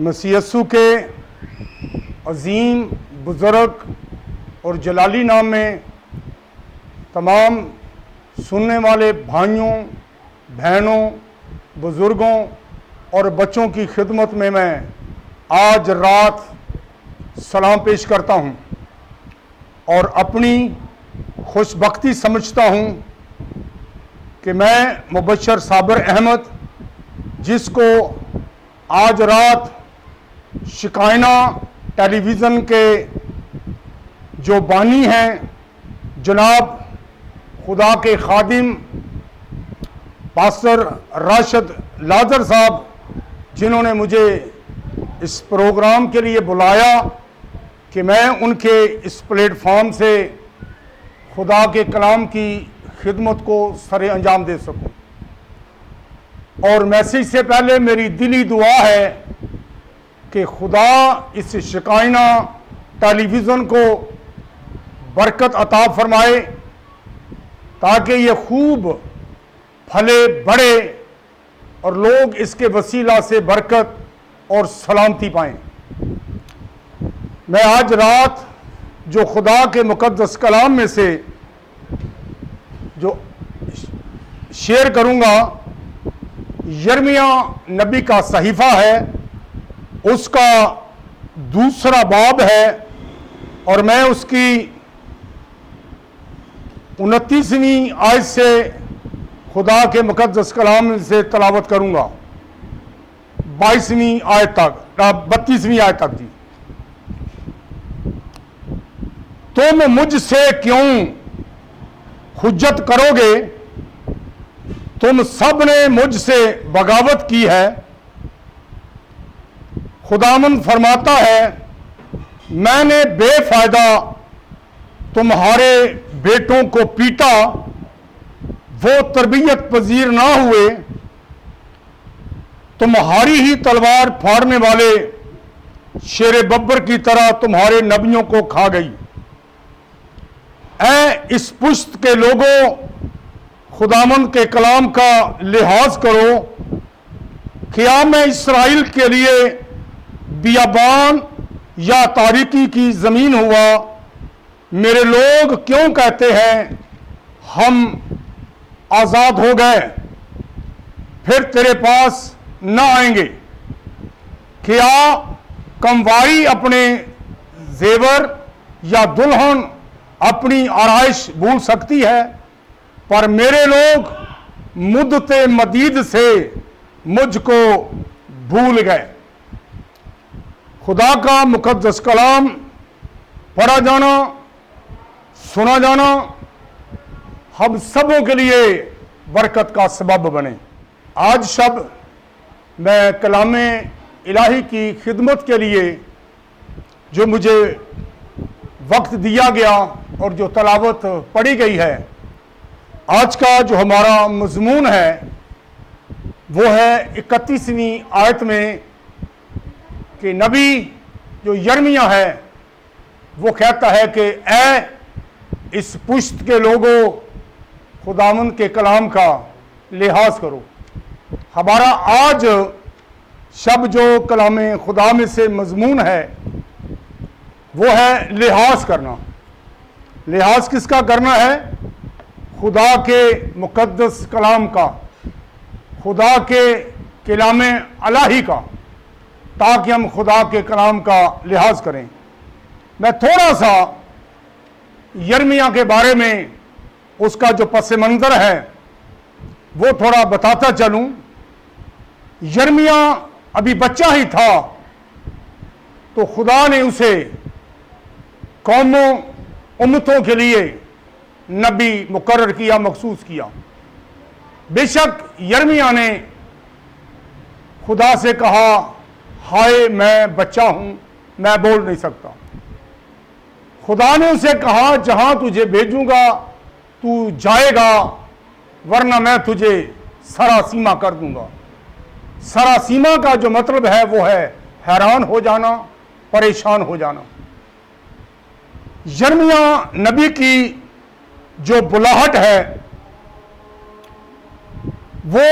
मसीह यस्सु के अजीम, बुज़ुर्ग और जलाली नाम में तमाम सुनने वाले भाइयों, बहनों, बुज़ुर्गों और बच्चों की खिदमत में मैं आज रात सलाम पेश करता हूँ और अपनी खुशबख्ती समझता हूँ कि मैं मुबशर साबिर अहमद, जिसको आज रात शिकायना टेलीविज़न के जो बानी हैं जनाब खुदा के खादिम पास्टर राशिद लाजर साहब, जिन्होंने मुझे इस प्रोग्राम के लिए बुलाया कि मैं उनके इस प्लेटफॉर्म से खुदा के कलाम की खिदमत को सरे अंजाम दे सकूं। और मैसेज से पहले मेरी दिली दुआ है कि खुदा इस शिकायना टेलीविज़न को बरकत अता फरमाए ताकि ये खूब फले बढ़े और लोग इसके वसीला से बरकत और सलामती पाएं। मैं आज रात जो खुदा के मुकद्दस कलाम में से जो शेयर करूंगा, यिर्मयाह नबी का सहीफ़ा है, उसका दूसरा बाब है और मैं उसकी 29वीं आयत से खुदा के मुकद्दस कलाम से तलावत करूंगा 22वीं आयत तक, 32वीं आयत तक। जी, तुम मुझसे क्यों हुज्जत करोगे? तुम सब ने मुझसे बगावत की है। खुदावंद फरमाता है, मैंने बेफायदा तुम्हारे बेटों को पीटा, वो तरबियत पजीर ना हुए। तुम्हारी ही तलवार फाड़ने वाले शेर बब्बर की तरह तुम्हारे नबियों को खा गई। ऐ इस पुश्त के लोगों, खुदावंद के कलाम का लिहाज करो। क्या मैं इसराइल के लिए बियाबान या तारीकी की ज़मीन हुआ? मेरे लोग क्यों कहते हैं हम आज़ाद हो गए, फिर तेरे पास न आएंगे? क्या कमवारी अपने जेवर या दुल्हन अपनी आराइश भूल सकती है? पर मेरे लोग मुद्दते मदीद से मुझको भूल गए। खुदा का मुकद्दस कलाम पढ़ा जाना, सुना जाना हम सबों के लिए बरकत का सबब बने। आज शब मैं कलामे इलाही की खिदमत के लिए जो मुझे वक्त दिया गया और जो तलावत पढ़ी गई है, आज का जो हमारा मज़मून है वो है 31वीं आयत में कि नबी जो यिर्मयाह है वो कहता है कि ऐ इस पुश्त के लोगों, खुदावंद के कलाम का लिहाज करो। हमारा आज शब जो कलामे खुदा में से मज़मून है वो है लिहाज करना। लिहाज किसका करना है? खुदा के मुकद्दस कलाम का, खुदा के कलामे इलाही का, ताकि हम खुदा के कलाम का लिहाज करें। मैं थोड़ा सा यिर्मयाह के बारे में उसका जो पस मंज़र है वो थोड़ा बताता चलूं। यिर्मयाह अभी बच्चा ही था तो खुदा ने उसे कौमों, उम्मतों के लिए नबी मुकर्रर किया, मखसूस किया। बेशक यिर्मयाह ने खुदा से कहा, हाय मैं बच्चा हूं, मैं बोल नहीं सकता। खुदा ने उसे कहा, जहां तुझे भेजूंगा तू जाएगा, वरना मैं तुझे सरासीमा कर दूंगा। सरासीमा का जो मतलब है वो है हैरान हो जाना, परेशान हो जाना। यिर्मयाह नबी की जो बुलाहट है वो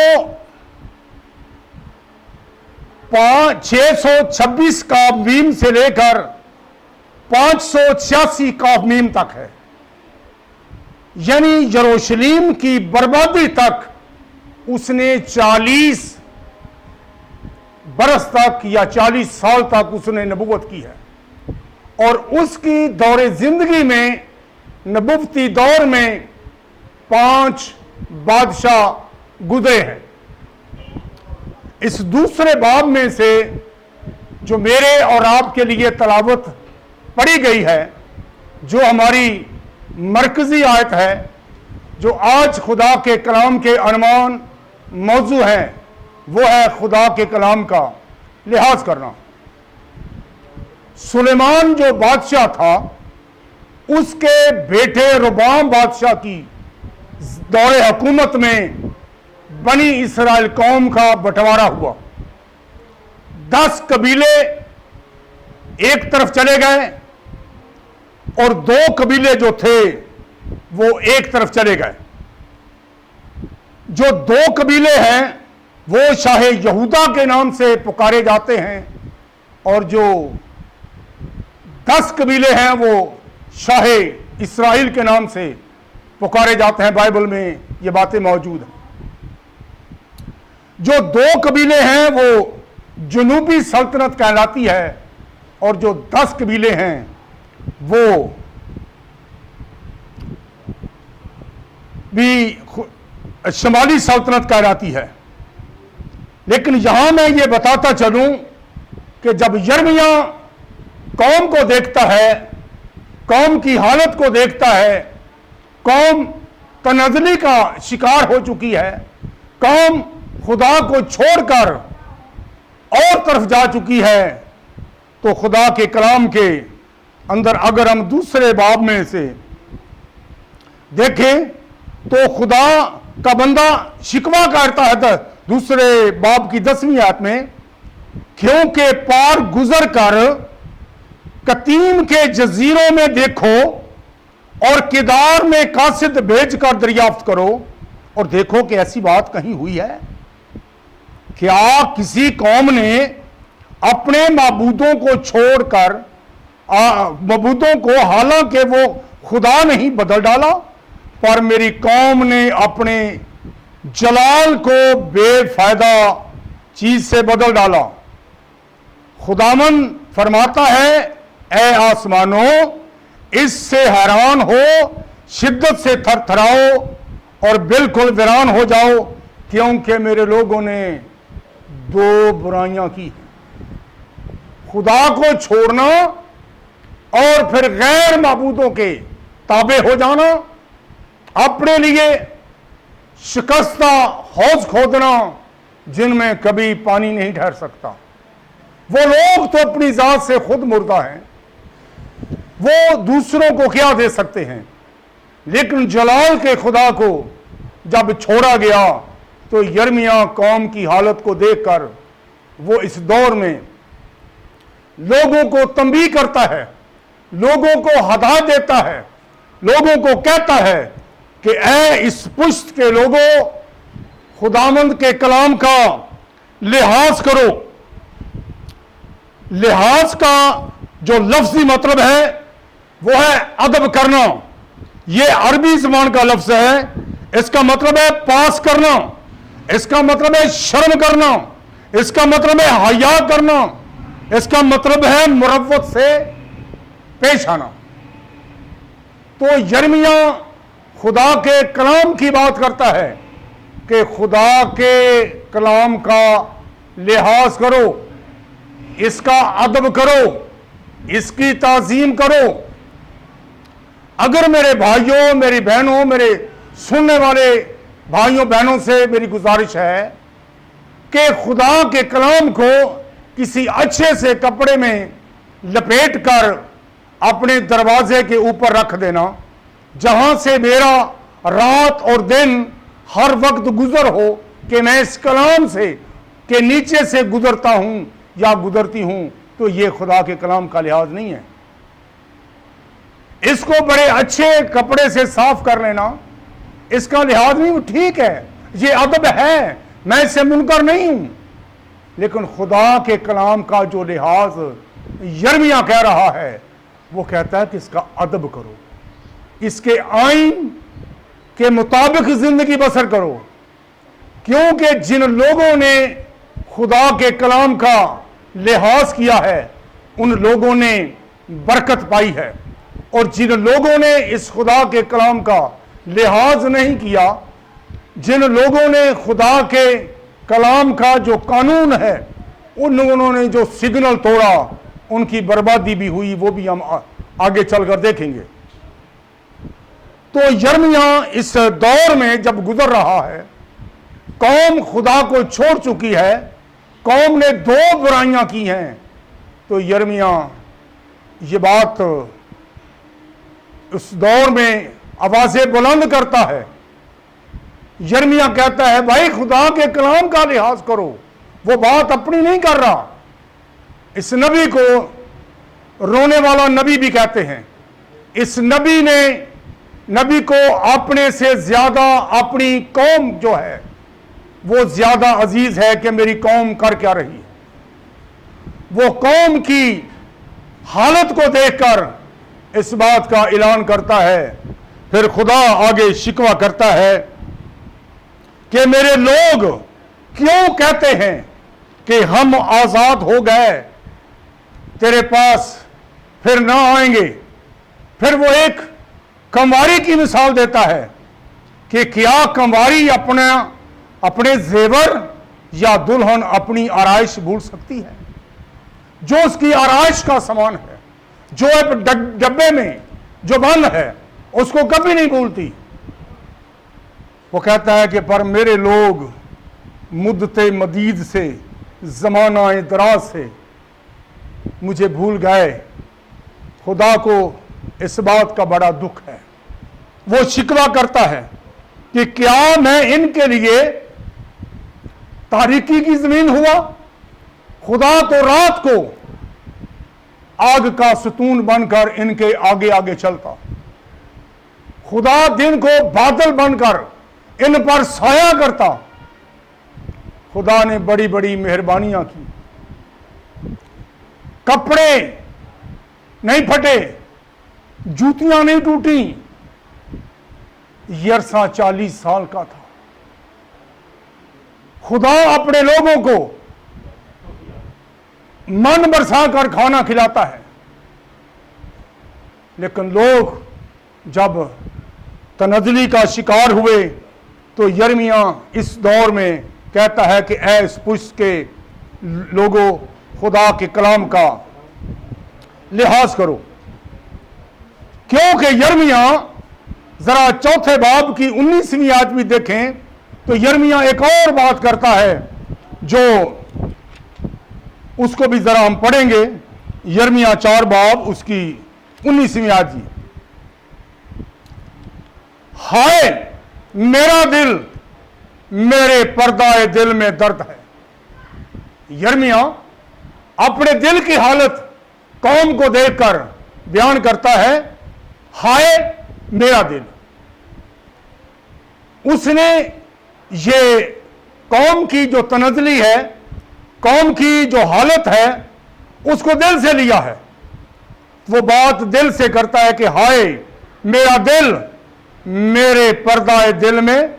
626 काफ मीम से लेकर 586 काफ मीम तक है। यानी यरूशलेम की बर्बादी तक उसने 40 बरस तक या 40 साल तक उसने नबूवत की है। और उसकी दौरे जिंदगी में, नबूवती दौर में 5 बादशाह गुजरे हैं। इस दूसरे बाब में से जो मेरे और आपके लिए तलावत पढ़ी गई है, जो हमारी मरकजी आयत है, जो आज खुदा के कलाम के अनवान मौजू है, वो है खुदा के कलाम का लिहाज करना। सुलेमान जो बादशाह था, उसके बेटे रुबाम बादशाह की दौरे हुकूमत में बनी इसराइल कौम का बंटवारा हुआ। 10 कबीले एक तरफ चले गए और 2 कबीले जो थे वो एक तरफ चले गए। जो 2 कबीले हैं वो शाह यहूदा के नाम से पुकारे जाते हैं, और जो 10 कबीले हैं वो शाह इस्राइल के नाम से पुकारे जाते हैं। बाइबल में ये बातें मौजूद हैं। जो 2 कबीले हैं वो जनूबी सल्तनत कहलाती है, और जो 10 कबीले हैं वो भी शमाली सल्तनत कहलाती है। लेकिन यहां मैं ये बताता चलूं कि जब यिर्मयाह कौम को देखता है, कौम की हालत को देखता है, कौम तनज़ली का शिकार हो चुकी है, कौम खुदा को छोड़कर और तरफ जा चुकी है, तो खुदा के कलाम के अंदर अगर हम दूसरे बाब में से देखें तो खुदा का बंदा शिकवा करता है दूसरे बाब की 10वीं आयत में, क्योंकि पार गुजर कर कतीम के जजीरों में देखो और किदार में कासिद भेजकर दरियाफ्त करो, और देखो कि ऐसी बात कहीं हुई है क्या किसी कौम ने अपने माबूदों को छोड़कर, माबूदों को हालांकि वो खुदा नहीं बदल डाला, पर मेरी कौम ने अपने जलाल को बेफायदा चीज से बदल डाला। खुदावन फरमाता है, ए आसमानों इससे हैरान हो, शिद्दत से थरथराओ और बिल्कुल वीरान हो जाओ, क्योंकि मेरे लोगों ने 2 बुराइयां की, खुदा को छोड़ना और फिर गैर माबूदों के ताबे हो जाना, अपने लिए शिकस्ता हौज खोदना जिनमें कभी पानी नहीं ठहर सकता। वो लोग तो अपनी जात से खुद मुर्दा हैं, वो दूसरों को क्या दे सकते हैं। लेकिन जलाल के खुदा को जब छोड़ा गया तो यिर्मयाह कौम की हालत को देखकर वो इस दौर में लोगों को तंबीह करता है, लोगों को हदायत देता है, लोगों को कहता है कि ऐ इस पुश्त के लोगों, खुदावंद के कलाम का लिहाज करो। लिहाज का जो लफ्जी मतलब है वो है अदब करना। ये अरबी ज़बान का लफ्ज है, इसका मतलब है पास करना, इसका मतलब है शर्म करना, इसका मतलब है हया करना, इसका मतलब है मुरव्वत से पेश आना। तो यिर्मयाह खुदा के कलाम की बात करता है कि खुदा के कलाम का लिहाज करो, इसका अदब करो, इसकी ताज़ीम करो। अगर मेरे भाइयों, मेरी बहनों, मेरे सुनने वाले भाइयों बहनों से मेरी गुजारिश है कि खुदा के कलाम को किसी अच्छे से कपड़े में लपेट कर अपने दरवाजे के ऊपर रख देना, जहां से मेरा रात और दिन हर वक्त गुजर हो कि मैं इस कलाम से के नीचे से गुजरता हूं या गुजरती हूं, तो ये खुदा के कलाम का लिहाज नहीं है। इसको बड़े अच्छे कपड़े से साफ कर लेना इसका लिहाज नहीं, ठीक है, ये अदब है, मैं इससे मुनकर नहीं हूं। लेकिन खुदा के कलाम का जो लिहाज यर्मिया कह रहा है, वो कहता है कि इसका अदब करो, इसके आइन के मुताबिक जिंदगी बसर करो, क्योंकि जिन लोगों ने खुदा के कलाम का लिहाज किया है उन लोगों ने बरकत पाई है, और जिन लोगों ने इस खुदा के कलाम का लिहाज नहीं किया, जिन लोगों ने खुदा के कलाम का जो कानून है उन लोगों ने जो सिग्नल तोड़ा, उनकी बर्बादी भी हुई, वो भी हम आगे चलकर देखेंगे। तो यर्मिया इस दौर में जब गुजर रहा है, कौम खुदा को छोड़ चुकी है, कौम ने दो बुराइयां की हैं, तो यर्मिया ये बात उस दौर में आवाजें बुलंद करता है। यर्मिया कहता है भाई खुदा के कलाम का लिहाज करो, वो बात अपनी नहीं कर रहा। इस नबी को रोने वाला नबी भी कहते हैं। इस नबी को अपने से ज्यादा अपनी कौम जो है वो ज्यादा अजीज है कि मेरी कौम कर क्या रही है। वो कौम की हालत को देखकर इस बात का ऐलान करता है। फिर खुदा आगे शिकवा करता है कि मेरे लोग क्यों कहते हैं कि हम आजाद हो गए, तेरे पास फिर ना आएंगे। फिर वो एक कंवारी की मिसाल देता है कि क्या कंवारी अपने जेवर या दुल्हन अपनी आराइश भूल सकती है। जो उसकी आराइश का सामान है, जो एक डब्बे में जो बंद है, उसको कभी नहीं भूलती। वो कहता है कि पर मेरे लोग मुद्दते मदीद से, जमाना दराज से मुझे भूल गए। खुदा को इस बात का बड़ा दुख है। वो शिकवा करता है कि क्या मैं इनके लिए तारीकी की जमीन हुआ। खुदा तो रात को आग का सतून बनकर इनके आगे आगे चलता, खुदा दिन को बादल बनकर इन पर साया करता। खुदा ने बड़ी बड़ी मेहरबानियां की, कपड़े नहीं फटे, जूतियां नहीं टूटी। यरसा 40 साल का था। खुदा अपने लोगों को मन बरसा कर खाना खिलाता है, लेकिन लोग जब तनजली का शिकार हुए तो यर्मिया इस दौर में कहता है कि ऐ इस पुष्ट के लोगों, खुदा के कलाम का लिहाज करो। क्योंकि यर्मिया जरा चौथे बाब की 19वीं आयत भी देखें तो यर्मिया एक और बात करता है, जो उसको भी जरा हम पढ़ेंगे। यर्मिया 4 बाब उसकी 19वीं आयत जी। हाय मेरा दिल, मेरे पर्दाए दिल में दर्द है। यर्मिया अपने दिल की हालत कौम को देखकर बयान करता है, हाय मेरा दिल। उसने ये कौम की जो तनजली है, कौम की जो हालत है, उसको दिल से लिया है। वो बात दिल से करता है कि हाय मेरा दिल, मेरे पर्दाए दिल में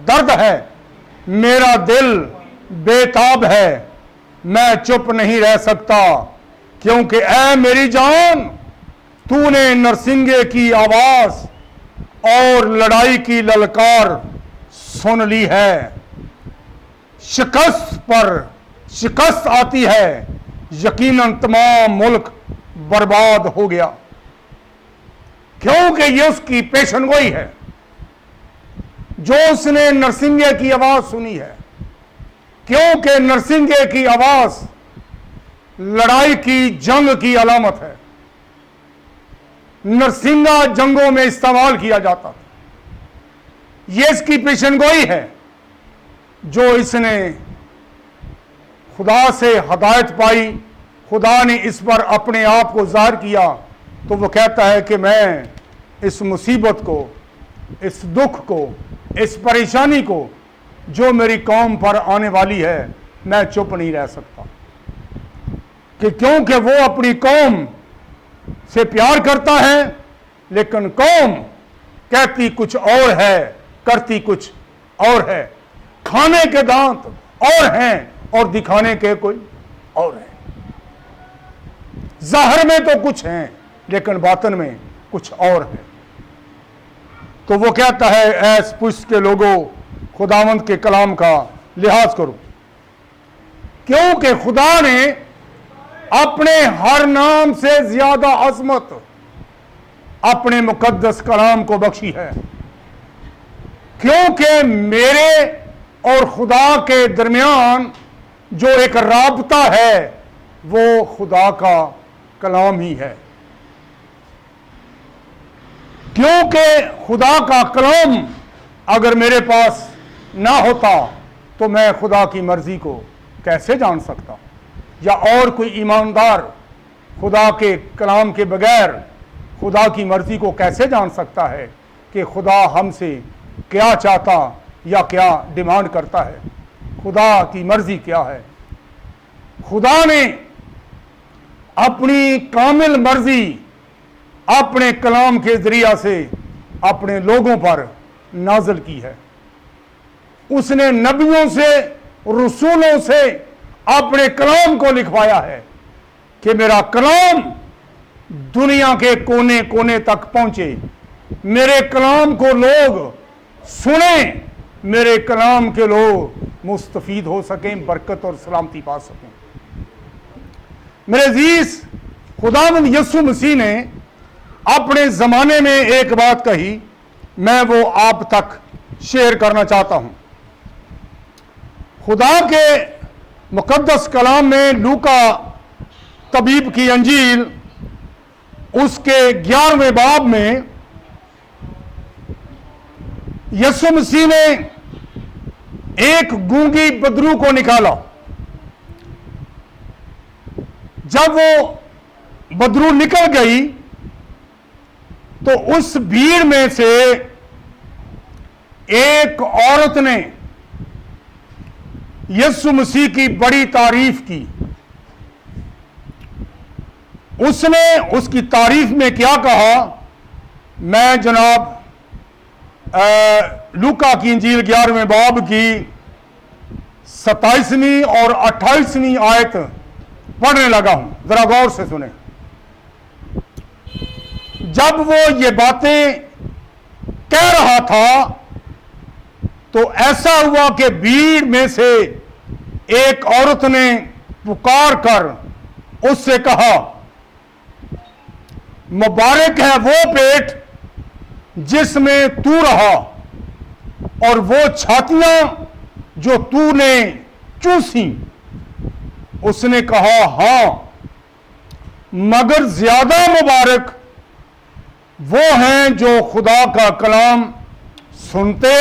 दर्द है, मेरा दिल बेताब है, मैं चुप नहीं रह सकता। क्योंकि ऐ मेरी जान, तूने नरसिंगे की आवाज और लड़ाई की ललकार सुन ली है। शिकस्त पर शिकस्त आती है, यकीनन तमाम मुल्क बर्बाद हो गया। क्योंकि ये उसकी पेशनगोई है, जो उसने नरसिंगे की आवाज सुनी है। क्योंकि नरसिंगे की आवाज लड़ाई की, जंग की अलामत है। नरसिंगा जंगों में इस्तेमाल किया जाता था। यह इसकी पेशनगोई है, जो इसने खुदा से हदायत पाई, खुदा ने इस पर अपने आप को जाहिर किया, तो वो कहता है कि मैं इस मुसीबत को, इस दुख को, इस परेशानी को जो मेरी कौम पर आने वाली है, मैं चुप नहीं रह सकता, कि क्योंकि वो अपनी कौम से प्यार करता है, लेकिन कौम कहती कुछ और है, करती कुछ और है। खाने के दांत और हैं और दिखाने के कोई और है। ज़ाहिर में तो कुछ हैं लेकिन बातन में कुछ और है। तो वो कहता है, ऐस पुष्ट के लोगों, खुदावंद के कलाम का लिहाज करो, क्योंकि खुदा ने अपने हर नाम से ज्यादा अजमत अपने मुकद्दस कलाम को बख्शी है। क्योंकि मेरे और खुदा के दरमियान जो एक राबता है वो खुदा का कलाम ही है। क्योंकि खुदा का कलाम अगर मेरे पास ना होता तो मैं खुदा की मर्जी को कैसे जान सकता, या और कोई ईमानदार खुदा के कलाम के बगैर खुदा की मर्जी को कैसे जान सकता है कि खुदा हमसे क्या चाहता या क्या डिमांड करता है। खुदा की मर्जी क्या है। खुदा ने अपनी कामिल मर्जी अपने कलाम के जरिया से अपने लोगों पर नाज़िल की है। उसने नबियों से, रसूलों से अपने कलाम को लिखवाया है कि मेरा कलाम दुनिया के कोने कोने तक पहुंचे, मेरे कलाम को लोग सुने, मेरे कलाम के लोग मुस्तफीद हो सकें, बरकत और सलामती पा सकें। मेरे अजीज, खुदावंद यीशु मसीह ने अपने ज़माने में एक बात कही, मैं वो आप तक शेयर करना चाहता हूं। खुदा के मुकद्दस कलाम में लूका तबीब की अंजील उसके 11वें बाब में यीशु मसीह ने एक गूंगी बदरू को निकाला। जब वो बदरू निकल गई तो उस भीड़ में से एक औरत ने यीशु मसीह की बड़ी तारीफ की। उसने उसकी तारीफ में क्या कहा, मैं जनाब लूका की इंजील 11वें बाब की 27वीं और 28वीं आयत पढ़ने लगा हूं, जरा गौर से सुने। जब वो ये बातें कह रहा था तो ऐसा हुआ कि भीड़ में से एक औरत ने पुकार कर उससे कहा, मुबारक है वो पेट जिसमें तू रहा और वो छातियां जो तूने चूसी। उसने कहा, हां, मगर ज्यादा मुबारक वो हैं जो खुदा का कलाम सुनते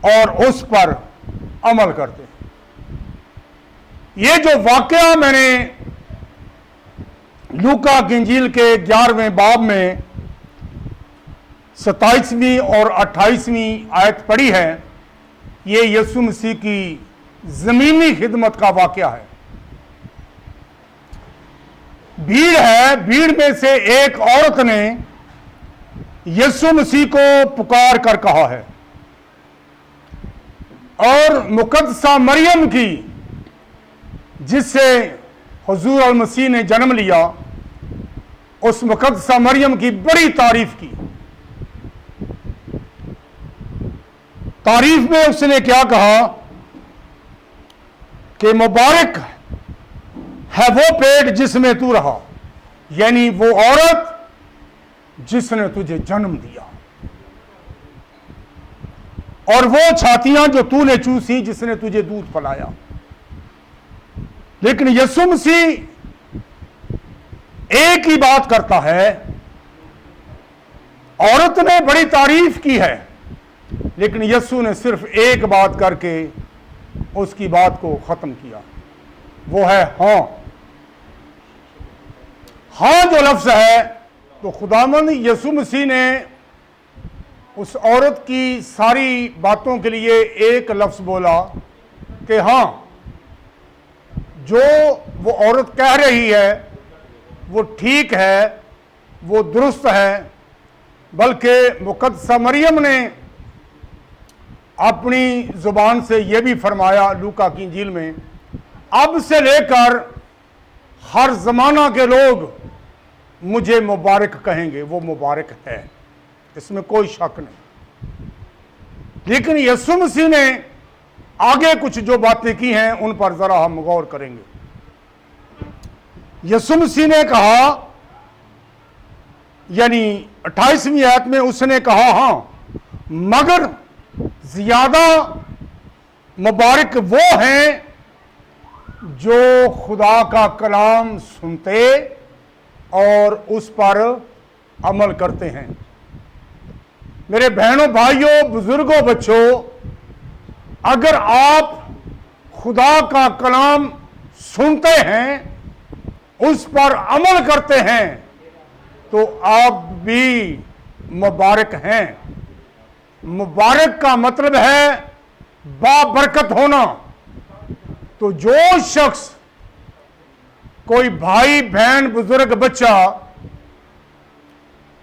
और उस पर अमल करते। ये जो वाकया मैंने लूका की इंजील के 11वें बाब में 27वीं और 28वीं आयत पढ़ी है, ये यीशु मसीह की जमीनी खिदमत का वाकया है। भीड़ है, भीड़ में से एक औरत ने यीशु मसीह को पुकार कर कहा है, और मुकद्दसा मरियम की, जिससे हुजूर अल मसीह ने जन्म लिया, उस मुकद्दसा मरियम की बड़ी तारीफ की। तारीफ में उसने क्या कहा कि मुबारक है वो पेट जिसमें तू रहा, यानी वो औरत जिसने तुझे जन्म दिया, और वो छातियां जो तूने चूसी, जिसने तुझे दूध पिलाया। लेकिन यीशु मसीह एक ही बात करता है। औरत ने बड़ी तारीफ की है, लेकिन यीशु ने सिर्फ एक बात करके उसकी बात को खत्म किया, वो है हां। हां जो लफ्ज है, तो खुदावंद यीशु मसीह ने उस औरत की सारी बातों के लिए एक लफ्ज बोला कि हां, जो वो औरत कह रही है वो ठीक है, वो दुरुस्त है, बल्कि मुक़द्दसा मरियम ने अपनी ज़ुबान से ये भी फरमाया लूका की इंजील में, अब से लेकर हर ज़माना के लोग मुझे मुबारक कहेंगे। वो मुबारक है, इसमें कोई शक नहीं। लेकिन यीशु मसीह ने आगे कुछ जो बातें की हैं उन पर ज़रा हम गौर करेंगे। यीशु मसीह ने कहा, यानी 28वीं आयत में उसने कहा, हाँ मगर ज्यादा मुबारक वो हैं जो खुदा का कलाम सुनते और उस पर अमल करते हैं। मेरे बहनों, भाइयों, बुजुर्गों, बच्चों, अगर आप खुदा का कलाम सुनते हैं, उस पर अमल करते हैं, तो आप भी मुबारक हैं। मुबारक का मतलब है बाबरकत होना। तो जो शख्स, कोई भाई बहन बुजुर्ग बच्चा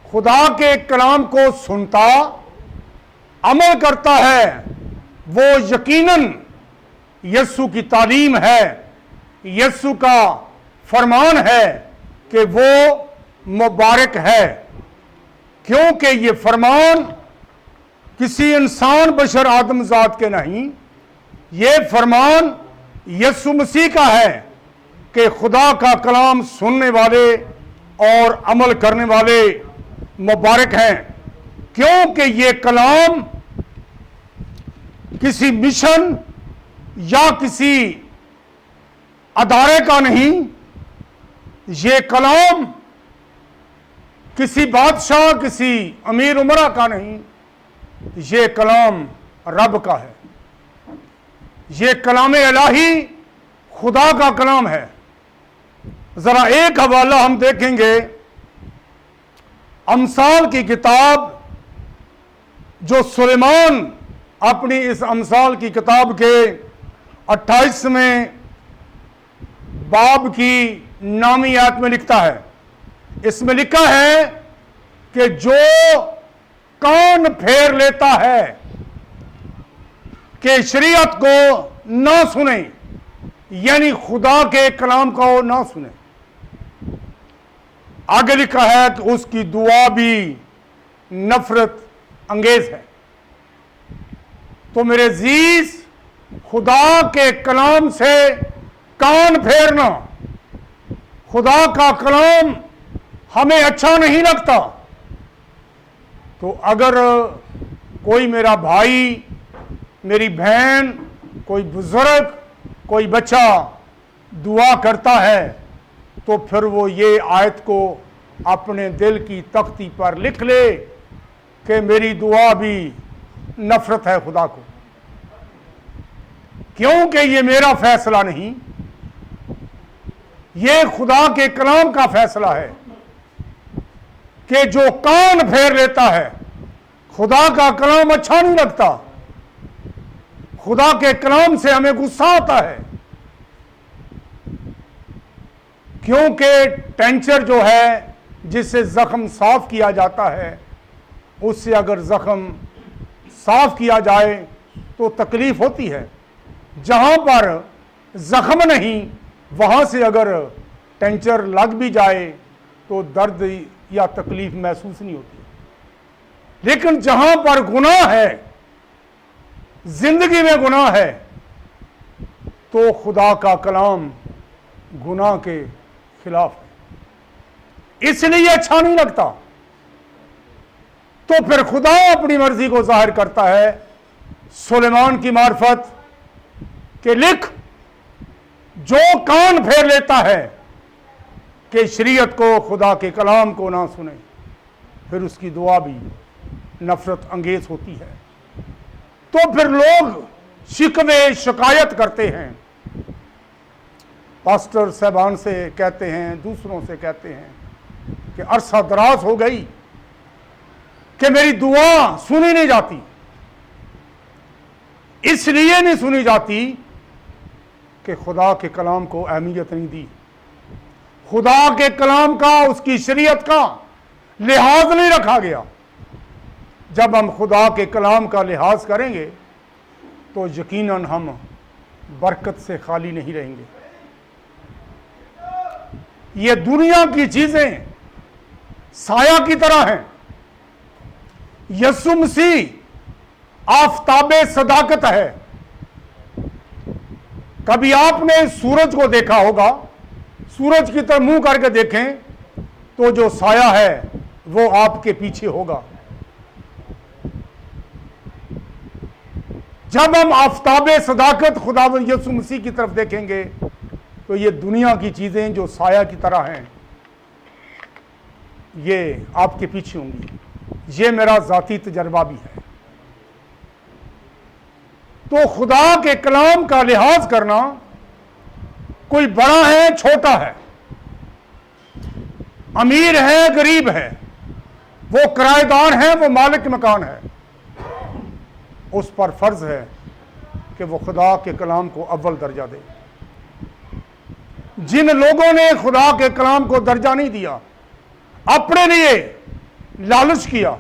खुदा के कलाम को सुनता, अमल करता है, वो यकीनन यीशु की तालीम है, यीशु का फरमान है कि वो मुबारक है। क्योंकि ये फरमान किसी इंसान बशर आदमजात के नहीं, ये फरमान यीशु मसीह का है कि खुदा का कलाम सुनने वाले और अमल करने वाले मुबारक हैं। क्योंकि ये कलाम किसी मिशन या किसी अदारे का नहीं, ये कलाम किसी बादशाह, किसी अमीर उमरा का नहीं, ये कलाम रब का है। ये कलाम इलाही खुदा का कलाम है। जरा एक हवाला हम देखेंगे, अमसाल की किताब, जो सुलेमान अपनी इस अमसाल की किताब के 28वें बाब की नामी आयत में लिखता है। इसमें लिखा है कि जो कान फेर लेता है कि शरीयत को ना सुने, यानी खुदा के कलाम को ना सुने, आगे लिखा है कि उसकी दुआ भी नफरत अंगेज है। तो मेरे अजीज, खुदा के कलाम से कान फेरना, खुदा का कलाम हमें अच्छा नहीं लगता, तो अगर कोई मेरा भाई, मेरी बहन, कोई बुजुर्ग, कोई बच्चा दुआ करता है, तो फिर वो ये आयत को अपने दिल की तख्ती पर लिख ले कि मेरी दुआ भी नफरत है खुदा को। क्योंकि ये मेरा फैसला नहीं, ये खुदा के कलाम का फैसला है कि जो कान फेर लेता है, खुदा का कलाम अच्छा नहीं लगता, खुदा के कलाम से हमें गुस्सा आता है। क्योंकि टेंचर जो है, जिससे जख्म साफ किया जाता है, उससे अगर जख्म साफ किया जाए तो तकलीफ होती है। जहां पर जख्म नहीं, वहां से अगर टेंचर लग भी जाए तो दर्द या तकलीफ महसूस नहीं होती। लेकिन जहां पर गुनाह है, जिंदगी में गुनाह है, तो खुदा का कलाम गुनाह के खिलाफ है, इसलिए अच्छा नहीं लगता। तो फिर खुदा अपनी मर्जी को जाहिर करता है सुलेमान की मार्फत कि लिख, जो कान फेर लेता है कि शरीयत को, खुदा के कलाम को ना सुने, फिर उसकी दुआ भी नफरत अंगेज होती है। तो फिर लोग शिकवे शिकायत करते हैं, पास्टर साहबान से कहते हैं, दूसरों से कहते हैं कि अरसा दराज हो गई कि मेरी दुआ सुनी नहीं जाती। इसलिए नहीं सुनी जाती कि खुदा के कलाम को अहमियत नहीं दी, खुदा के कलाम का, उसकी शरीयत का लिहाज नहीं रखा गया। जब हम खुदा के कलाम का लिहाज करेंगे तो यकीनन हम बरकत से खाली नहीं रहेंगे। ये दुनिया की चीजें साया की तरह हैं। यीशु मसीह आफताबे सदाकत है। कभी आपने सूरज को देखा होगा, सूरज की तरफ मुंह करके देखें तो जो साया है वो आपके पीछे होगा। जब हम आफताबे सदाकत खुदावंद यीशु मसीह की तरफ देखेंगे तो ये दुनिया की चीजें जो साया की तरह हैं, ये आपके पीछे होंगी। ये मेरा जाती तजर्बा भी है। तो खुदा के कलाम का लिहाज करना, कोई बड़ा है छोटा है, अमीर है गरीब है, वो किराएदार है वो मालिक मकान है, उस पर फर्ज है कि वो खुदा के कलाम को अव्वल दर्जा दे। जिन लोगों ने खुदा के कलाम को दर्जा नहीं दिया, अपने लिए लालच किया,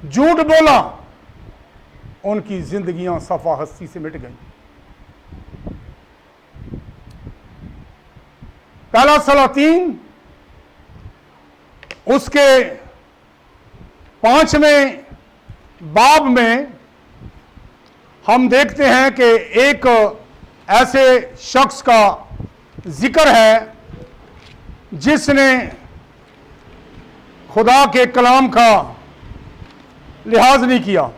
झूठ बोला, उनकी जिंदगियां सफा हस्ती से मिट गई। पहला सलातीन उसके 5वें बाब में हम देखते हैं कि एक ऐसे शख्स का जिक्र है जिसने खुदा के कलाम का लिहाज नहीं किया।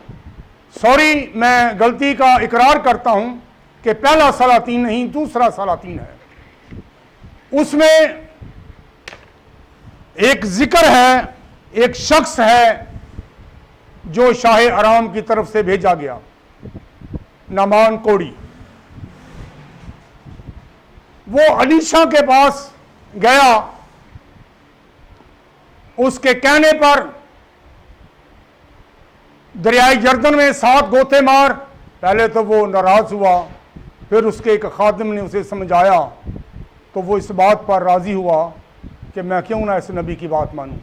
सॉरी, मैं गलती का इकरार करता हूं कि पहला सलातीन नहीं, दूसरा सलातीन है। उसमें एक जिक्र है, एक शख्स है जो शाह आराम की तरफ से भेजा गया, नामान कोड़ी। वो अलीशा के पास गया, उसके कहने पर दरियाई यरदन में 7 गोते मार। पहले तो वो नाराज हुआ, फिर उसके एक खादिम ने उसे समझाया तो वो इस बात पर राजी हुआ कि मैं क्यों ना इस नबी की बात मानूं।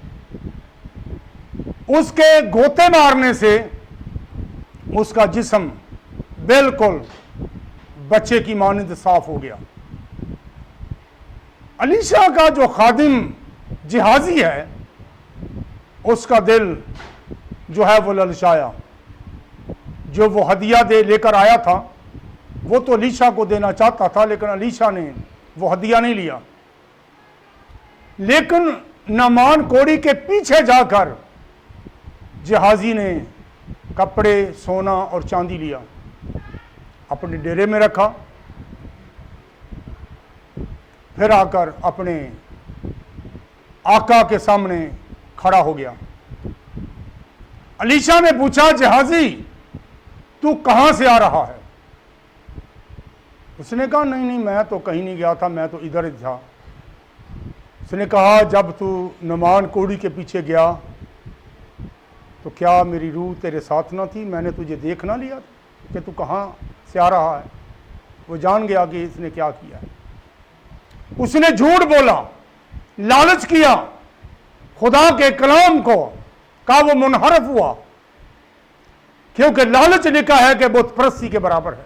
उसके गोते मारने से उसका जिस्म बिल्कुल बच्चे की मानंद साफ हो गया। अलीशा का जो खादिम जिहाजी है, उसका दिल जो है वो ललचाया। जो वो हदिया दे लेकर आया था वो तो अलीशा को देना चाहता था, लेकिन अलीशा ने वो हदिया नहीं लिया। लेकिन नामान कोड़ी के पीछे जाकर जिहाजी ने कपड़े, सोना और चांदी लिया, अपने डेरे में रखा, फिर आकर अपने आका के सामने खड़ा हो गया। अलीशा ने पूछा, जिहाजी तू कहां से आ रहा है? उसने कहा, नहीं नहीं, मैं तो कहीं नहीं गया था, मैं तो इधर ही था। उसने कहा, जब तू नमान कोड़ी के पीछे गया तो क्या मेरी रूह तेरे साथ ना थी? मैंने तुझे देख ना लिया कि तू कहां से आ रहा है? वो जान गया कि इसने क्या किया है। उसने झूठ बोला, लालच किया, खुदा के कलाम को का वो मुनहरफ हुआ, क्योंकि लालच लिखा है कि बुत परस्ती के बराबर है।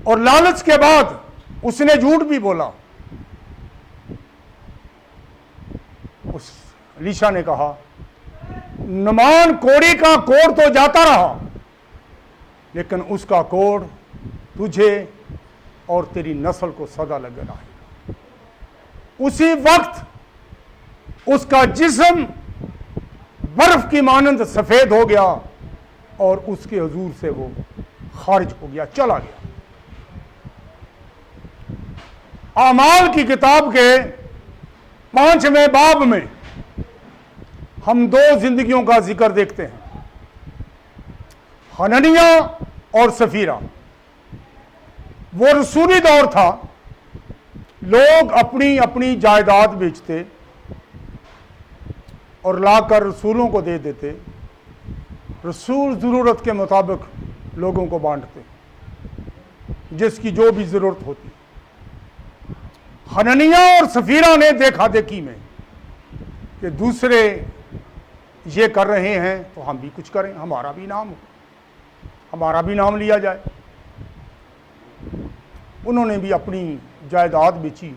और लालच के बाद उसने झूठ भी बोला। उस अलीशा ने कहा, नमान कोड़ी का कोड़ तो जाता रहा, लेकिन उसका कोड़ तुझे और तेरी नस्ल को सदा लग रहेगा। उसी वक्त उसका जिस्म बर्फ की मानंद सफेद हो गया और उसके हुजूर से वो खारिज हो गया, चला गया। आमाल की किताब के 5वें बाब में हम 2 जिंदगियों का जिक्र देखते हैं, हननिया और सफीरा। वो रसूली दौर था, लोग अपनी अपनी जायदाद बेचते और लाकर रसूलों को दे देते, रसूल ज़रूरत के मुताबिक लोगों को बांटते। जिसकी जो भी जरूरत होती। हननिया और सफीरा ने देखा देखी में कि दूसरे ये कर रहे हैं तो हम भी कुछ करें, हमारा भी नाम लिया जाए। उन्होंने भी अपनी जायदाद बेची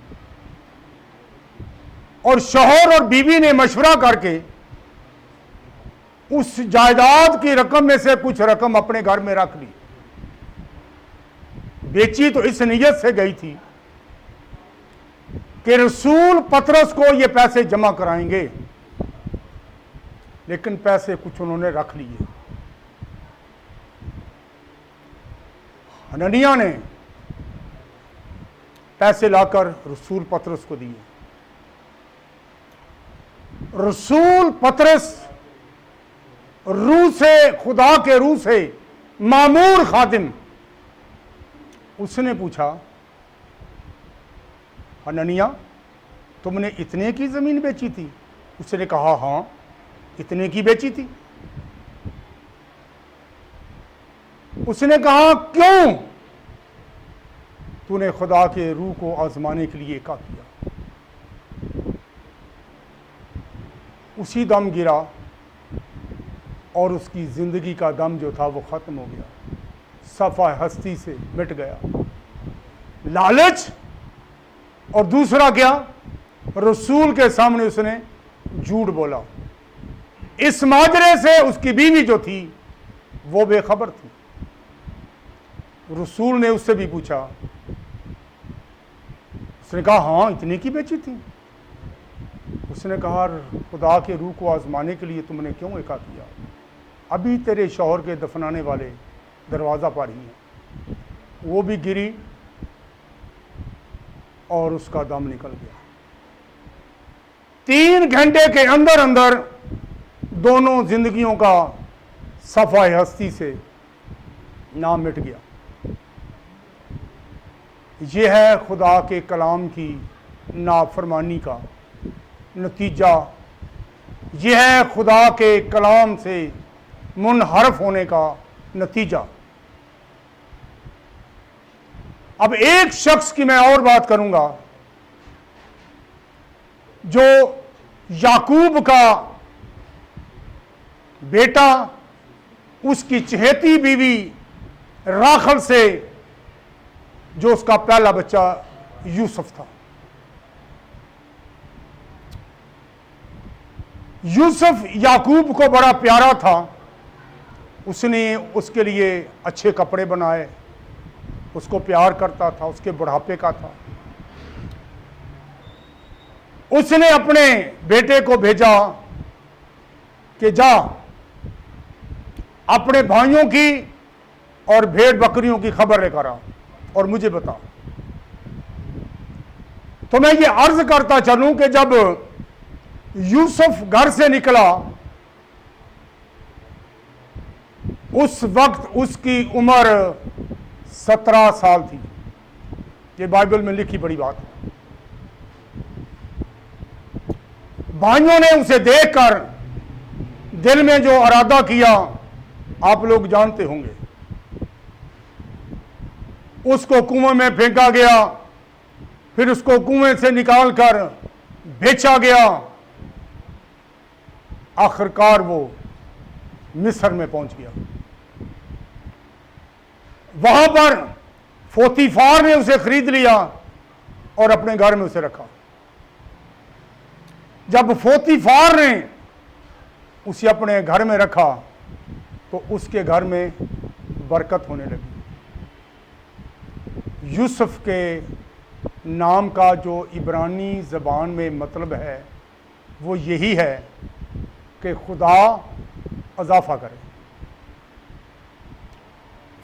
और शौहर और बीवी ने मशवरा करके उस जायदाद की रकम में से कुछ रकम अपने घर में रख ली। बेची तो इस नीयत से गई थी कि रसूल पतरस को ये पैसे जमा कराएंगे, लेकिन पैसे कुछ उन्होंने रख लिए। हननिया ने पैसे लाकर रसूल पतरस को दिए। रसूल पतरस रूह से, खुदा के रूह से मामूर खादिम, उसने पूछा, हननिया तुमने इतने की जमीन बेची थी? उसने कहा, हां इतने की बेची थी। उसने कहा, क्यों? तूने खुदा के रूह को आजमाने के लिए क्या किया? उसी दम गिरा और उसकी जिंदगी का दम जो था वो खत्म हो गया, सफा हस्ती से मिट गया। लालच और दूसरा क्या? रसूल के सामने उसने झूठ बोला। इस माजरे से उसकी बीवी जो थी वो बेखबर थी। रसूल ने उससे भी पूछा, उसने कहा, हाँ इतने की बेची थी। उसने कहा, खुदा के रूह को आजमाने के लिए तुमने क्यों ऐसा किया? अभी तेरे शौहर के दफनाने वाले दरवाज़ा पर ही हैं। वो भी गिरी और उसका दम निकल गया। 3 घंटे के अंदर अंदर दोनों जिंदगियों का सफा हस्ती से नाम मिट गया। यह है खुदा के कलाम की नाफरमानी का नतीजा। यह है खुदा के कलाम से मुनहरफ होने का नतीजा। अब एक शख्स की मैं और बात करूंगा जो याकूब का बेटा, उसकी चहेती बीवी राखल से जो उसका पहला बच्चा यूसुफ था। यूसुफ याकूब को बड़ा प्यारा था। उसने उसके लिए अच्छे कपड़े बनाए, उसको प्यार करता था, उसके बुढ़ापे का था। उसने अपने बेटे को भेजा कि जा अपने भाइयों की और भेड़ बकरियों की खबर लेकर आ और मुझे बता। तो मैं ये अर्ज करता चलूं कि जब यूसुफ घर से निकला उस वक्त उसकी उम्र 17 साल थी। ये बाइबल में लिखी बड़ी बात है। भाइयों ने उसे देखकर दिल में जो इरादा किया आप लोग जानते होंगे। उसको कुएं में फेंका गया, फिर उसको कुएं से निकालकर बेचा गया। आखिरकार वो मिस्र में पहुंच गया। वहां पर पोतीफार ने उसे खरीद लिया और अपने घर में उसे रखा। जब पोतीफार ने उसे अपने घर में रखा तो उसके घर में बरकत होने लगी। यूसुफ के नाम का जो इब्रानी ज़बान में मतलब है वो यही है कि खुदा अज़ाफ़ा करे।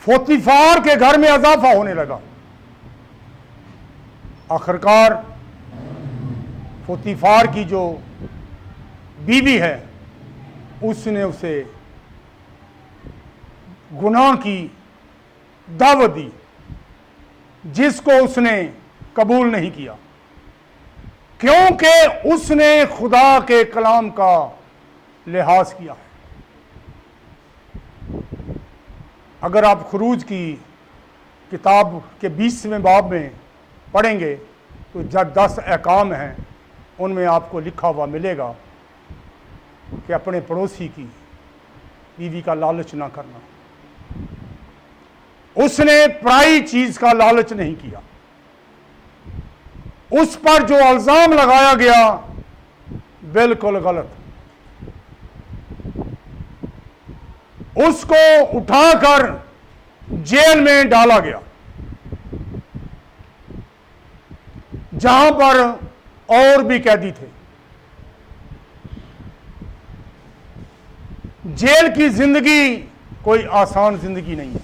पोतीफार के घर में अज़ाफ़ा होने लगा। आखिरकार पोतीफार की जो बीवी है उसने उसे गुनाह की दावत दी जिसको उसने कबूल नहीं किया, क्योंकि उसने खुदा के कलाम का लिहाज किया है। अगर आप खुरूज की किताब के 20वें बाब में पढ़ेंगे तो जब 10 अहकाम हैं उनमें आपको लिखा हुआ मिलेगा कि अपने पड़ोसी की बीवी का लालच ना करना। उसने पराई चीज का लालच नहीं किया। उस पर जो इल्जाम लगाया गया बिल्कुल गलत। उसको उठाकर जेल में डाला गया, जहां पर और भी कैदी थे। जेल की जिंदगी कोई आसान जिंदगी नहीं है,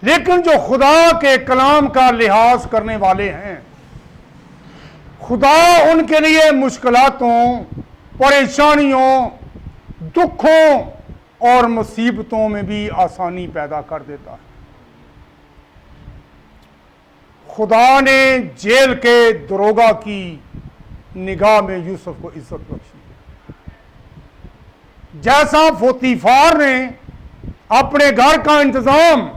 लेकिन जो खुदा के कलाम का लिहाज करने वाले हैं, खुदा उनके लिए मुश्किलातों, परेशानियों, दुखों और मुसीबतों में भी आसानी पैदा कर देता है। खुदा ने जेल के दरोगा की निगाह में यूसुफ को इज्जत बख्शी। जैसा पोतीफार ने अपने घर का इंतजाम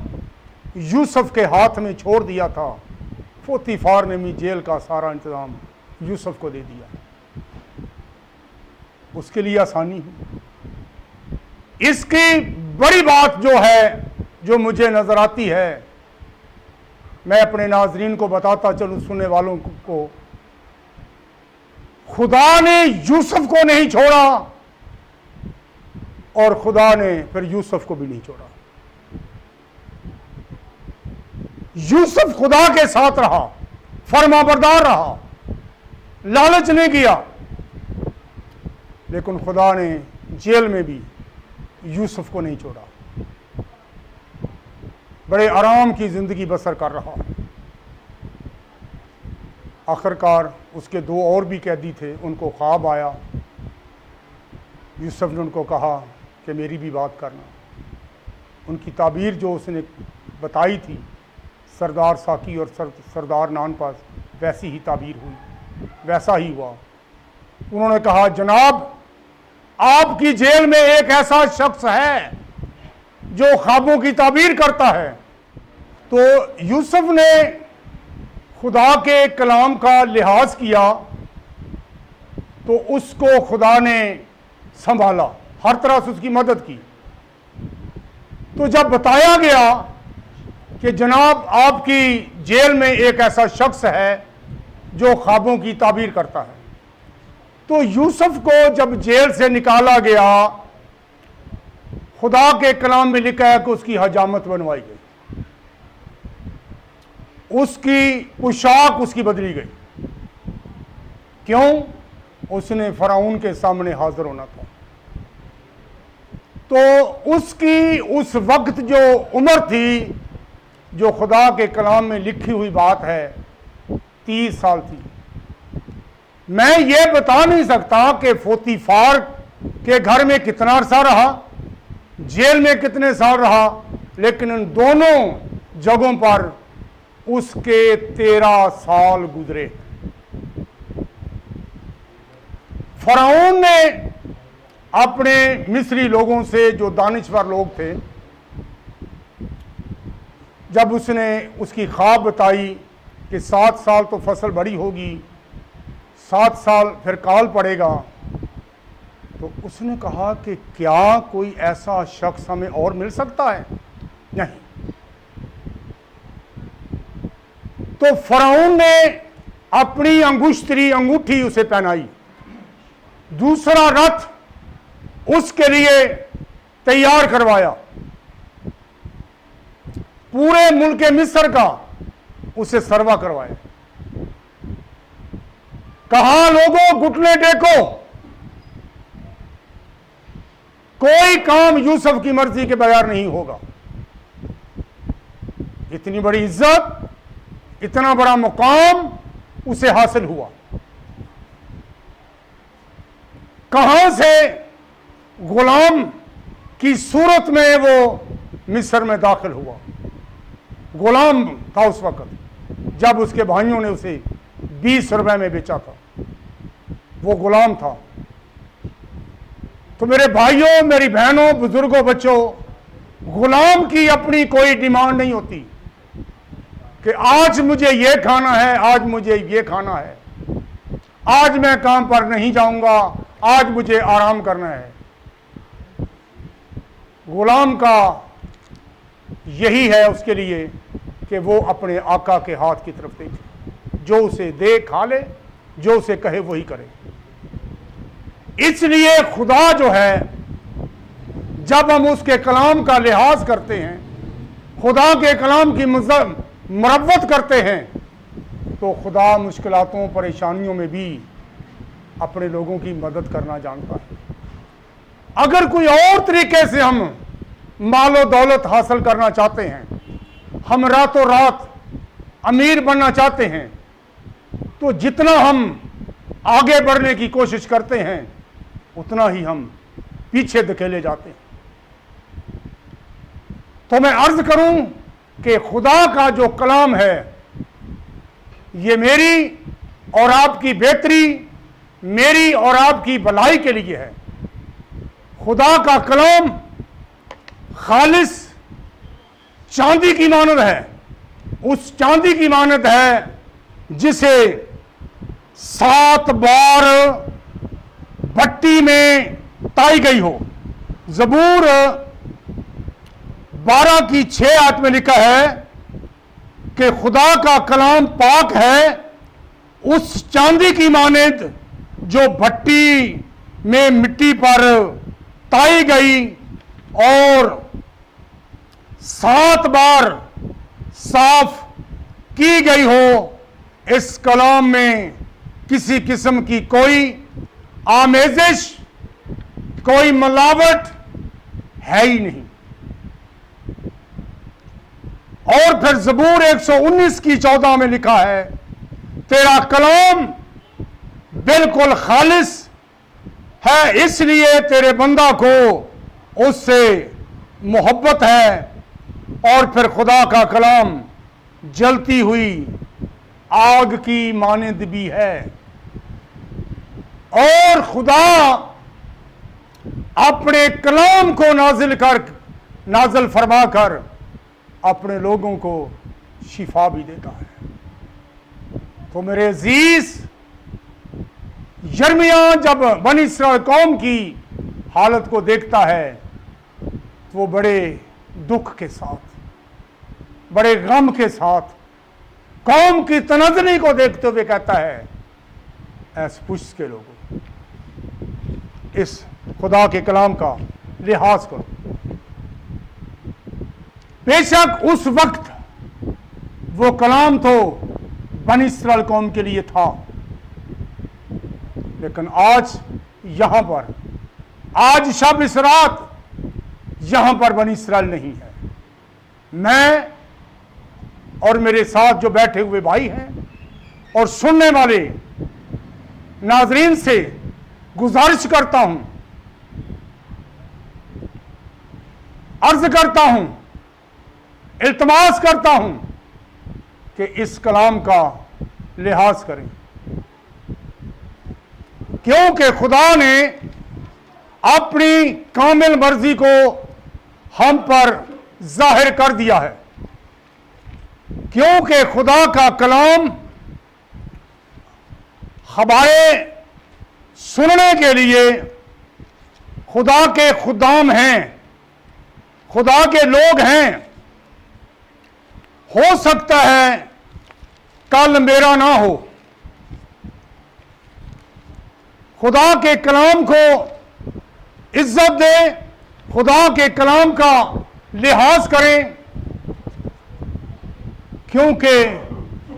यूसुफ के हाथ में छोड़ दिया था, पोतीफार ने भी जेल का सारा इंतजाम यूसुफ को दे दिया। उसके लिए आसानी हुई। इसकी बड़ी बात जो है, जो मुझे नजर आती है, मैं अपने नाजरीन को बताता चलूं, सुनने वालों को, खुदा ने यूसुफ को नहीं छोड़ा और खुदा ने फिर यूसुफ को भी नहीं छोड़ा। यूसुफ खुदा के साथ रहा, फरमाबरदार रहा, लालच नहीं किया, लेकिन खुदा ने जेल में भी यूसुफ को नहीं छोड़ा। बड़े आराम की जिंदगी बसर कर रहा। आखिरकार उसके 2 और भी कैदी थे, उनको ख्वाब आया। यूसुफ ने उनको कहा कि मेरी भी बात करना। उनकी ताबीर जो उसने बताई थी सरदार साकी और सरदार नानपास, वैसी ही ताबीर हुई, वैसा ही हुआ। उन्होंने कहा, जनाब आपकी जेल में एक ऐसा शख्स है जो ख्वाबों की ताबीर करता है। तो यूसुफ ने खुदा के कलाम का लिहाज किया तो उसको खुदा ने संभाला, हर तरह से उसकी मदद की। तो जब बताया गया कि जनाब आपकी जेल में एक ऐसा शख्स है जो ख्वाबों की ताबीर करता है, तो यूसुफ को जब जेल से निकाला गया, खुदा के कलाम में लिखा है कि उसकी हजामत बनवाई गई, उसकी पोशाक उसकी बदली गई। क्यों? उसने फराउन के सामने हाजिर होना था। तो उसकी उस वक्त जो उम्र थी, जो खुदा के कलाम में लिखी हुई बात है, 30 साल थी। मैं ये बता नहीं सकता कि पोतीफार के घर में कितना अरसा रहा, जेल में कितने साल रहा, लेकिन इन दोनों जगहों पर उसके 13 साल गुजरे। फराउन ने अपने मिस्री लोगों से, जो दानिशवर लोग थे, जब उसने उसकी ख्वाब बताई कि 7 साल तो फसल बड़ी होगी, 7 साल फिर काल पड़ेगा, तो उसने कहा कि क्या कोई ऐसा शख्स हमें और मिल सकता है? नहीं। तो फराउन ने अपनी अंगूठी उसे पहनाई, दूसरा रथ उसके लिए तैयार करवाया, पूरे मुल्क मिस्र का उसे सरवा करवाया। कहा, लोगों घुटने टेको, कोई काम यूसुफ की मर्जी के बगैर नहीं होगा। इतनी बड़ी इज्जत, इतना बड़ा मुकाम उसे हासिल हुआ। कहां से? गुलाम की सूरत में वो मिस्र में दाखिल हुआ। गुलाम था उस वक्त, जब उसके भाइयों ने उसे 20 रुपए में बेचा था, वो गुलाम था। तो मेरे भाइयों, मेरी बहनों, बुजुर्गों, बच्चों, गुलाम की अपनी कोई डिमांड नहीं होती कि आज मुझे ये खाना है, आज मुझे ये खाना है, आज मैं काम पर नहीं जाऊंगा, आज मुझे आराम करना है। गुलाम का यही है उसके लिए कि वो अपने आका के हाथ की तरफ देखे, जो उसे दे खा ले, जो उसे कहे वही करे। इसलिए खुदा जो है, जब हम उसके कलाम का लिहाज करते हैं, खुदा के कलाम की मरम्मत करते हैं, तो खुदा मुश्किलातों परेशानियों में भी अपने लोगों की मदद करना जानता है। अगर कोई और तरीके से हम मालो दौलत हासिल करना चाहते हैं, हम रातों रात अमीर बनना चाहते हैं, तो जितना हम आगे बढ़ने की कोशिश करते हैं उतना ही हम पीछे धकेले जाते हैं। तो मैं अर्ज करूं कि खुदा का जो कलाम है, ये मेरी और आपकी बेहतरी, मेरी और आपकी भलाई के लिए है। खुदा का कलाम खालिस चांदी की मानद है, उस चांदी की मानद है जिसे 7 बार भट्टी में ताई गई हो। ज़बूर 12 की 6 आयत में लिखा है कि खुदा का कलाम पाक है उस चांदी की मानद जो भट्टी में मिट्टी पर ताई गई और 7 बार साफ की गई हो। इस कलाम में किसी किस्म की कोई आमेजिश, कोई मिलावट है ही नहीं। और फिर ज़बूर 119 की 14 में लिखा है, तेरा कलाम बिल्कुल खालिस है, इसलिए तेरे बंदा को उससे मोहब्बत है। और फिर खुदा का कलाम जलती हुई आग की मानद भी है। और खुदा अपने कलाम को नाजिल फरमा कर अपने लोगों को शिफा भी देता है। तो मेरे अजीज, यिर्मयाह जब बनी इस्राएल कौम की हालत को देखता है तो वो बड़े दुख के साथ, बड़े गम के साथ कौम की तनज़नी को देखते हुए कहता है, ऐस पुश के लोगों, इस खुदा के कलाम का लिहाज करो। बेशक उस वक्त वो कलाम तो बनी इस्राएल कौम के लिए था, लेकिन आज यहां पर, आज शब इस रात यहां पर बनी इस्राएल नहीं है। मैं और मेरे साथ जो बैठे हुए भाई हैं और सुनने वाले नाजरीन से गुजारिश करता हूं, अर्ज करता हूं, इल्तमास करता हूं कि इस कलाम का लिहाज करें, क्योंकि खुदा ने अपनी कामिल मर्जी को हम पर जाहिर कर दिया है। क्योंकि खुदा का कलाम हमारे सुनने के लिए खुदा के खुदाम हैं, खुदा के लोग हैं। हो सकता है कल मेरा ना हो। खुदा के कलाम को इज्जत दें, खुदा के कलाम का लिहाज करें, क्योंकि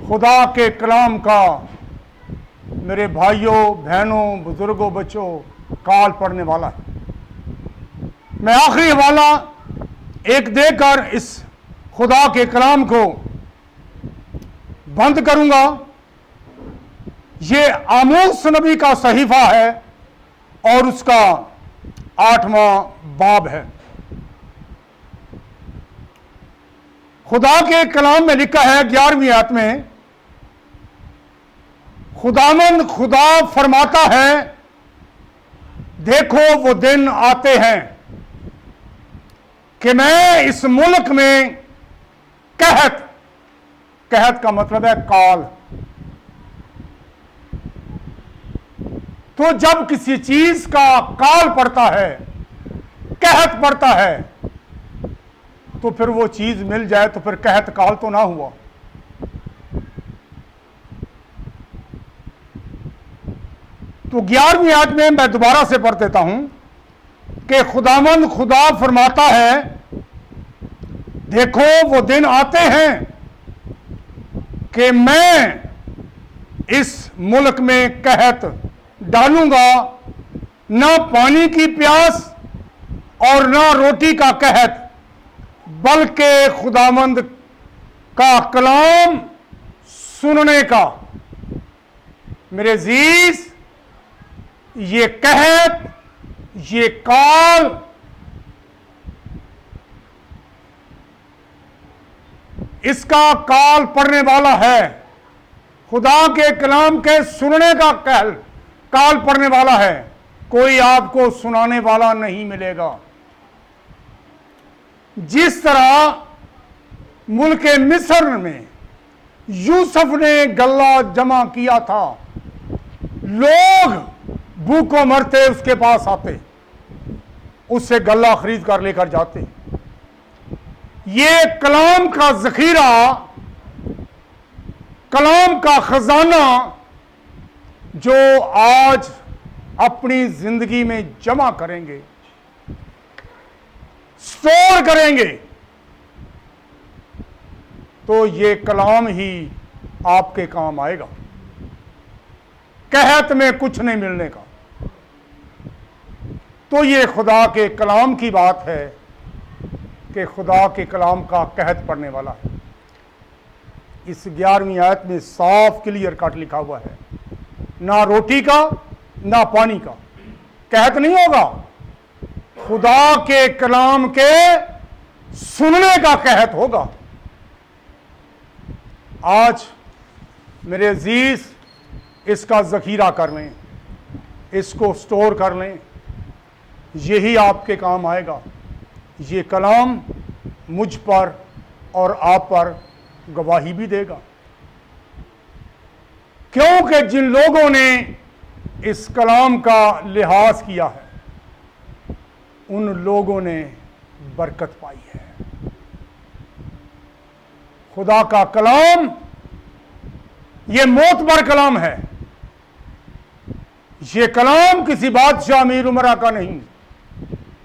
खुदा के कलाम का मेरे भाइयों, बहनों, बुजुर्गों, बच्चों काल पड़ने वाला है। मैं आखिरी हवाला एक देकर इस खुदा के कलाम को बंद करूंगा। ये आमोस नबी का सहीफा है और उसका 8वां बाब है। खुदा के कलाम में लिखा है 11वीं आयत में, खुदामंद खुदा फरमाता है, देखो वो दिन आते हैं कि मैं इस मुल्क में कहत, कहत का मतलब है काल। तो जब किसी चीज का काल पड़ता है, कहत पड़ता है, तो फिर वो चीज मिल जाए तो फिर कहत काल तो ना हुआ। तो 11वीं आयत में मैं दोबारा से पढ़ देता हूं कि खुदावंद खुदा फरमाता है, देखो वो दिन आते हैं कि मैं इस मुल्क में कहत डालूंगा, ना पानी की प्यास और ना रोटी का कहत, बल्कि खुदावंद का कलाम सुनने का। मेरे अजीज, ये कहत, ये काल इसका काल पड़ने वाला है। खुदा के कलाम के सुनने का काल पड़ने वाला है। कोई आपको सुनाने वाला नहीं मिलेगा। जिस तरह मुल्क मिस्र में यूसुफ ने गल्ला जमा किया था, लोग भूखों मरते उसके पास आते, उससे गल्ला खरीद कर लेकर जाते। ये कलाम का जखीरा, कलाम का खजाना जो आज अपनी जिंदगी में जमा करेंगे, स्टोर करेंगे, तो ये कलाम ही आपके काम आएगा। कहत में कुछ नहीं मिलने का। तो ये खुदा के कलाम की बात है कि खुदा के कलाम का कहत पढ़ने वाला है। इस 11वीं आयत में साफ क्लियर कट लिखा हुआ है, ना रोटी का ना पानी का कहत नहीं होगा, खुदा के कलाम के सुनने का कहत होगा। आज मेरे अजीज, इसका जखीरा कर लें, इसको स्टोर कर लें, यही आपके काम आएगा। ये कलाम मुझ पर और आप पर गवाही भी देगा, क्योंकि जिन लोगों ने इस कलाम का लिहाज किया है, उन लोगों ने बरकत पाई है। खुदा का कलाम ये मोतबर कलाम है। ये कलाम किसी बादशाह अमीर उमरा का नहीं,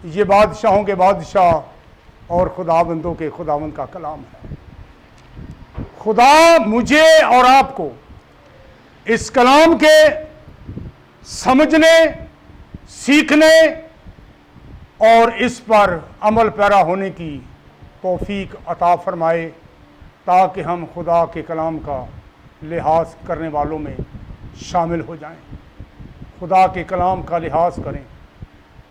ये बादशाहों के बादशाह और खुदाबंदों के खुदाबंद का कलाम है। खुदा मुझे और आपको इस कलाम के समझने, सीखने और इस पर अमल पैरा होने की तौफीक अता फरमाए, ताकि हम खुदा के कलाम का लिहाज करने वालों में शामिल हो जाएं। खुदा के कलाम का लिहाज करें।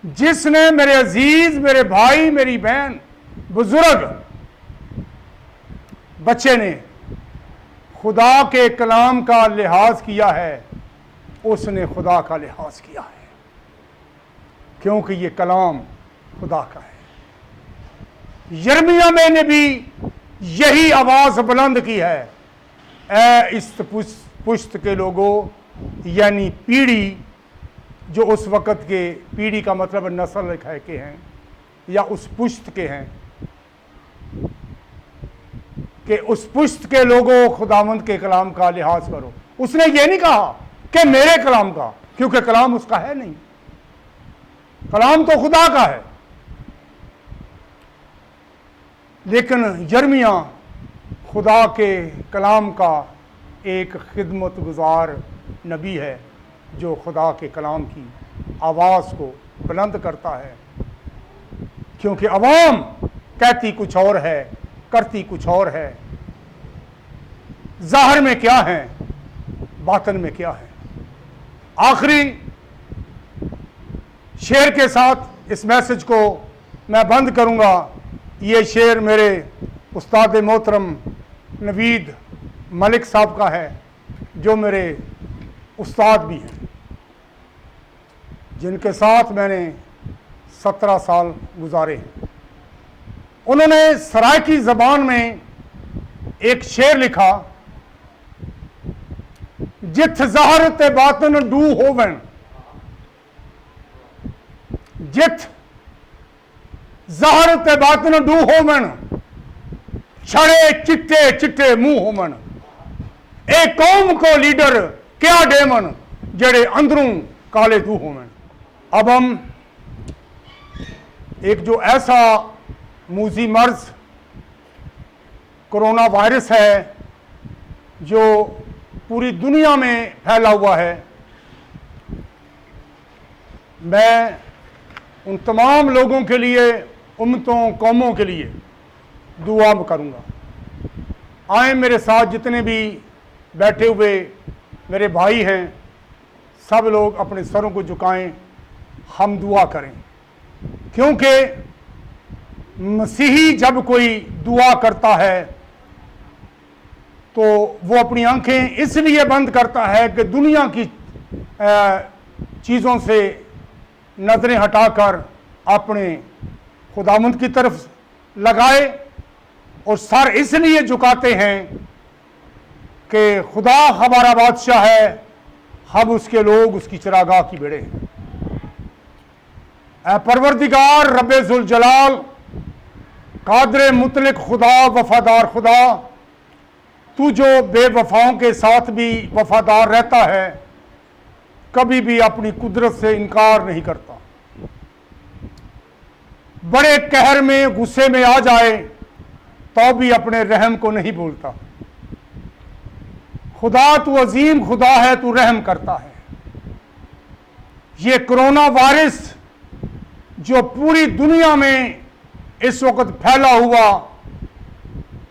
जिसने, मेरे अजीज, मेरे भाई, मेरी बहन, बुजुर्ग, बच्चे ने खुदा के कलाम का लिहाज किया है, उसने खुदा का लिहाज किया है, क्योंकि ये कलाम खुदा का है। यिर्मयाह में ने भी यही आवाज बुलंद की है, ऐ इस पुश्त के लोगों, यानी पीढ़ी, जो उस वक़्त के, पीढ़ी का मतलब नस्ल के हैं या उस पुश्त के हैं, कि उस पुश्त के लोगों खुदावंद के कलाम का लिहाज करो। उसने ये नहीं कहा कि मेरे कलाम का, क्योंकि कलाम उसका है नहीं, कलाम तो खुदा का है। लेकिन यिर्मयाह खुदा के कलाम का एक खिदमत गुजार नबी है, जो खुदा के कलाम की आवाज़ को बुलंद करता है, क्योंकि अवाम कहती कुछ और है, करती कुछ और है। ज़ाहिर में क्या है, बातन में क्या है। आखिरी शेर के साथ इस मैसेज को मैं बंद करूंगा। ये शेर मेरे उस्ताद मोहतरम नवीद मलिक साहब का है, जो मेरे उस्ताद भी हैं, जिनके साथ मैंने 17 साल गुजारे हैं। उन्होंने सराइकी ज़बान में एक शेर लिखा, जिथ ज़हर ते बातन डू होवन, जिथ ज़हर ते बातन डू होवन, छड़े चिट्टे चिट्टे मुंह होवन। ए कौम को लीडर क्या डेमन, जड़े अंदरों काले तू होवन। अब हम एक जो ऐसा मूजी मर्ज कोरोना वायरस है जो पूरी दुनिया में फैला हुआ है, मैं उन तमाम लोगों के लिए, उम्मतों, कौमों के लिए दुआ करूंगा। आए मेरे साथ जितने भी बैठे हुए मेरे भाई हैं, सब लोग अपने सरों को झुकाएं, हम दुआ करें, क्योंकि मसीही जब कोई दुआ करता है तो वो अपनी आंखें इसलिए बंद करता है कि दुनिया की चीज़ों से नज़रें हटाकर अपने खुदावंद की तरफ लगाए, और सर इसलिए झुकाते हैं कि खुदा हमारा बादशाह है, हम उसके लोग, उसकी चरागाह की बेड़े हैं। परवरदिगार रब्बे जुल जलाल, कादरे मुतलक खुदा, वफादार खुदा, तू जो बेवफाओं के साथ भी वफादार रहता है, कभी भी अपनी कुदरत से इनकार नहीं करता। बड़े कहर में, गुस्से में आ जाए तो भी अपने रहम को नहीं भूलता। खुदा तू अजीम खुदा है, तू रहम करता है। ये कोरोना वायरस जो पूरी दुनिया में इस वक्त फैला हुआ,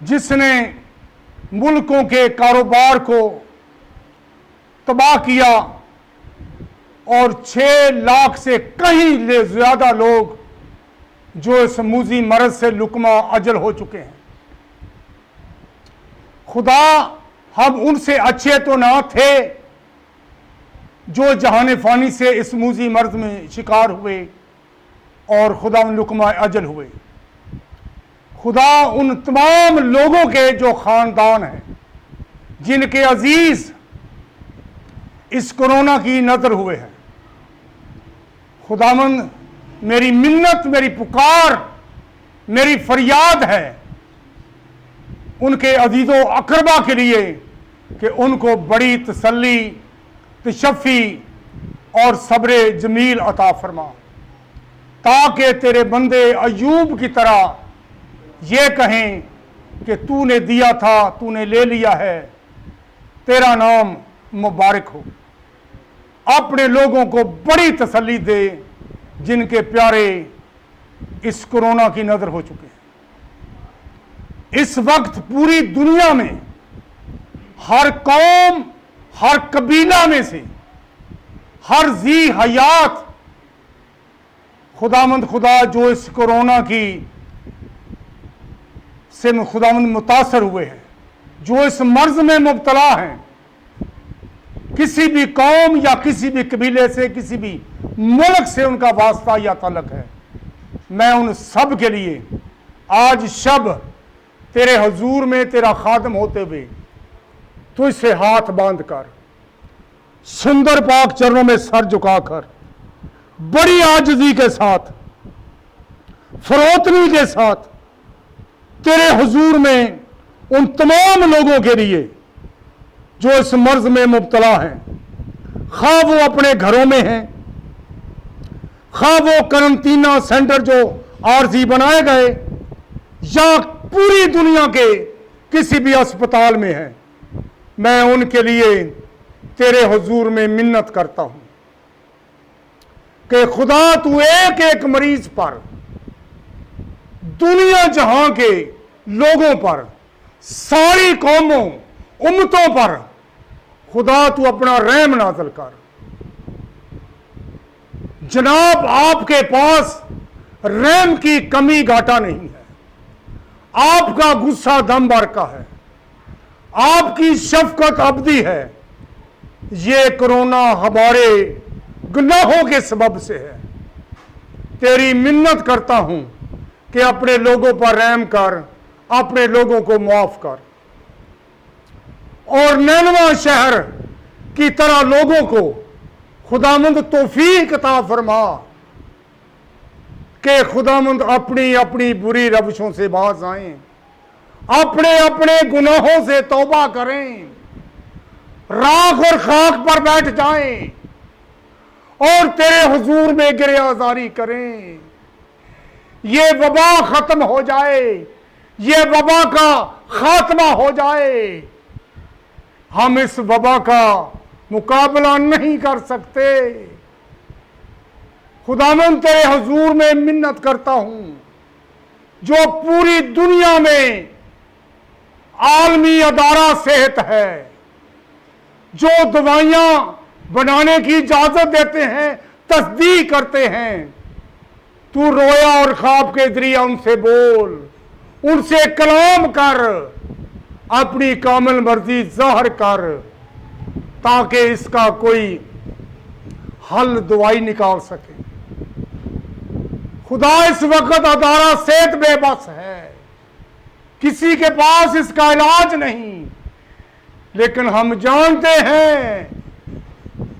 जिसने मुल्कों के कारोबार को तबाह किया और 6 लाख से कहीं ज़्यादा लोग जो इस मूजी मरज से लुकमा अजल हो चुके हैं। खुदा हम उनसे अच्छे तो ना थे जो जहान फ़ानी से इस मूजी मर्ज में शिकार हुए और खुदा उन लुकमा अजल हुए। खुदा उन तमाम लोगों के जो ख़ानदान हैं, जिनके अजीज़ इस कोरोना की नज़र हुए हैं, खुदावंद मेरी मिन्नत, मेरी पुकार, मेरी फरियाद है उनके अजीज़ों अकरबा के लिए कि उनको बड़ी तसल्ली, तशफ़ी और सब्र जमील अता फरमा, ताकि तेरे बंदे अयूब की तरह ये कहें कि तूने दिया था, तूने ले लिया है, तेरा नाम मुबारक हो। अपने लोगों को बड़ी तसल्ली दे जिनके प्यारे इस कोरोना की नज़र हो चुके हैं। इस वक्त पूरी दुनिया में हर कौम, हर कबीला में से हर जी हयात खुदावंद खुदा जो इस कोरोना की से खुदावंद मुतासर हुए हैं, जो इस मर्ज में मुब्तला हैं, किसी भी कौम या किसी भी कबीले से, किसी भी मुल्क से उनका वास्ता या तलक है, मैं उन सब के लिए आज शब तेरे हजूर में तेरा खादम होते हुए तो इसे हाथ बांध कर, सुंदर पाक चरणों में सर झुकाकर, बड़ी आजिज़ी के साथ, फरोतनी के साथ तेरे हुजूर में उन तमाम लोगों के लिए जो इस मर्ज में मुब्तला हैं, खा वो अपने घरों में हैं, खा वो करंटीना सेंटर जो आरजी बनाए गए, या पूरी दुनिया के किसी भी अस्पताल में हैं, मैं उनके लिए तेरे हुजूर में मिन्नत करता हूं कि खुदा तू एक एक मरीज पर, दुनिया जहां के लोगों पर, सारी कौमों, उम्मतों पर खुदा तू अपना रहम नाज़िल कर। जनाब आपके पास रहम की कमी घाटा नहीं है, आपका गुस्सा दम भर का है, आपकी शफकत अबदी है। ये कोरोना हमारे गुनाहों के सबब से है। तेरी मिन्नत करता हूं कि अपने लोगों पर रहम कर, अपने लोगों को माफ कर, और नैनवा शहर की तरह लोगों को खुदामंद तौफीक अता फरमा कि खुदामंद अपनी अपनी बुरी रविशों से बाज आएं, अपने अपने गुनाहों से तौबा करें, राख और खाक पर बैठ जाएं और तेरे हुजूर में गिरे आजारी करें। ये वबा खत्म हो जाए, ये वबा का खात्मा हो जाए। हम इस वबा का मुकाबला नहीं कर सकते। खुदावंद तेरे हुजूर में मिन्नत करता हूं, जो पूरी दुनिया में आलमी अदारा सेहत है, जो दवाइयां बनाने की इजाजत देते हैं, तस्दीक करते हैं, तू रोया और ख्वाब के जरिया उनसे बोल, उनसे कलाम कर, अपनी कामिल मर्जी जाहिर कर, ताकि इसका कोई हल दवाई निकाल सके। खुदा इस वक्त अदारा सेहत बेबस है, किसी के पास इसका इलाज नहीं, लेकिन हम जानते हैं,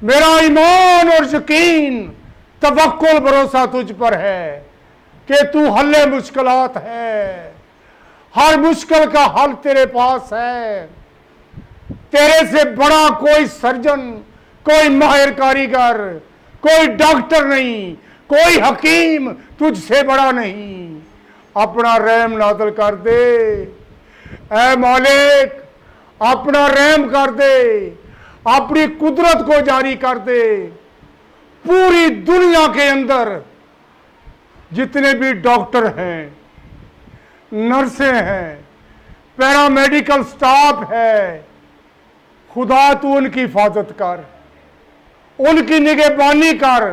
मेरा ईमान और यकीन तवक्कुल भरोसा तुझ पर है कि तू हल्ले मुश्किलात है, हर मुश्किल का हल तेरे पास है। तेरे से बड़ा कोई सर्जन, कोई माहिर कारीगर, कोई डॉक्टर नहीं, कोई हकीम तुझसे बड़ा नहीं। अपना रहम नाज़िल कर दे ऐ मालिक, अपना रहम कर दे, अपनी कुदरत को जारी कर दे। पूरी दुनिया के अंदर जितने भी डॉक्टर हैं, नर्सें हैं, पैरामेडिकल स्टाफ है, खुदा तू उनकी हिफाजत कर, उनकी निगहबानी कर,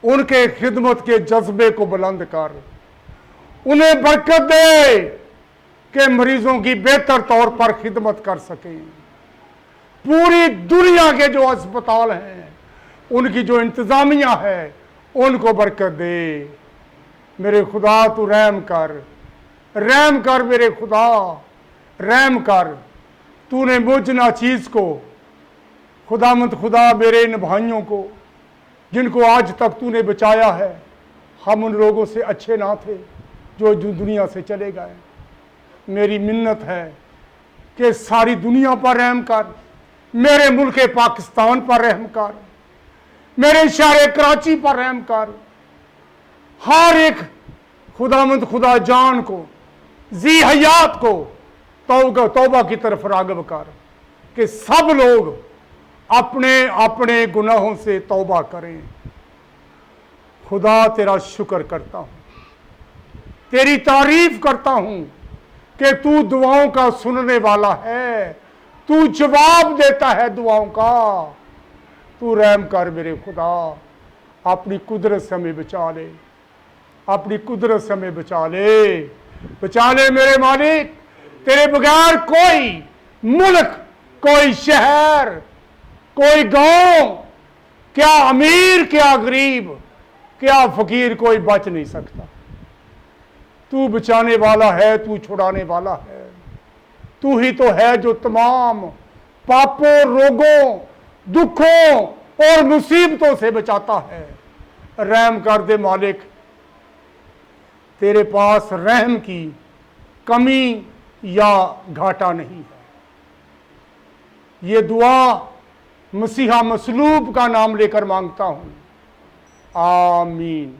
उनके खिदमत के जज्बे को बुलंद कर, उन्हें बरकत दे कि मरीजों की बेहतर तौर पर खिदमत कर सकें। पूरी दुनिया के जो अस्पताल हैं, उनकी जो इंतजामिया है, उनको बरकत दे। मेरे खुदा तू रहम कर, रहम कर मेरे खुदा, रहम कर। तूने मुझ नाचीज को, खुदामंद खुदा, मेरे इन भाइयों को जिनको आज तक तूने बचाया है, हम उन लोगों से अच्छे ना थे जो दुनिया से चले गए। मेरी मिन्नत है कि सारी दुनिया पर रहम कर, मेरे मुल्क पाकिस्तान पर रहम कर, मेरे शहर कराची पर रहम कर। हर एक खुदामंद खुदा जान को, जी हयात को तौबा की तरफ राग़िब कर कि सब लोग अपने अपने गुनाहों से तौबा करें। खुदा तेरा शुक्र करता हूँ, तेरी तारीफ करता हूँ कि तू दुआओं का सुनने वाला है, तू जवाब देता है दुआओं का। तू रहम कर मेरे खुदा, अपनी कुदरत से हमें बचा ले, अपनी कुदरत से हमें बचा ले, बचा ले मेरे मालिक। तेरे बगैर कोई मुल्क, कोई शहर, कोई गांव, क्या अमीर क्या गरीब, क्या फकीर, कोई बच नहीं सकता। तू बचाने वाला है, तू छुड़ाने वाला है। तू ही तो है जो तमाम पापों, रोगों, दुखों और मुसीबतों से बचाता है। रहम कर दे मालिक, तेरे पास रहम की कमी या घाटा नहीं है। ये दुआ मसीहा मसलूब का नाम लेकर मांगता हूं, आमीन।